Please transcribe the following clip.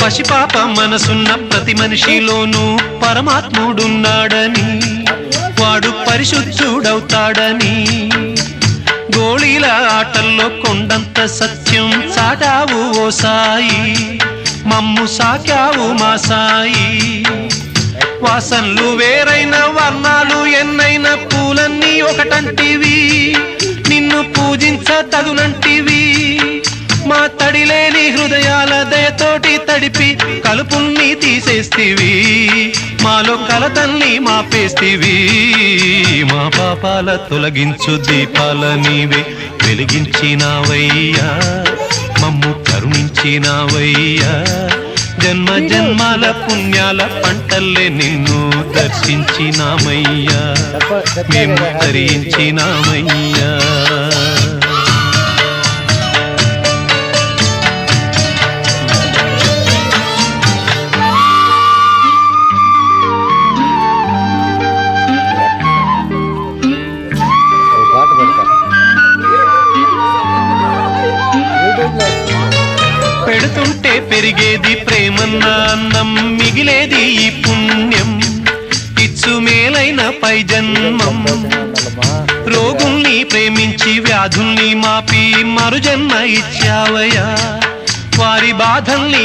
పసిపాప మనసున్న ప్రతి మనిషిలోనూ పరమాత్ముడున్నాడని, వాడు పరిశుద్ధుడవుతాడని, గోళీల ఆటల్లో కొండంత సత్యం చాటావు ఓ సాయి, మమ్ము సాకావు మా సాయి. వాసనలు వేరైన వర్ణాలు ఎన్నైన పూలన్నీ ఒకటంటివి, నిన్ను పూజించ తగునంటివి. మా తడిలేని హృదయాల దయతోటి తడిపి కలుపుల్ని తీసేస్తివి, మాలో కలతల్ని మాపేస్తివి. మా పాపాల తొలగించు దీపాల నీవే వెలిగించినావయ్యా, మమ్ము కరుణించినావయ్యా. జన్మ జన్మాల పుణ్యాల పంటల్లే నిన్ను దర్శించినామయ్యా, మేము ధరించినామయ్యా. పెడుతుంటే పెరిగేది ప్రేమన్న అన్నం, మిగిలేది ఈ పుణ్యం, ఇచ్చు మేలైన పై జన్మం. రోగుల్ని ప్రేమించి వ్యాధుల్ని మాపి మరుజన్మ ఇచ్చావయ్యా, వారి బాధల్ని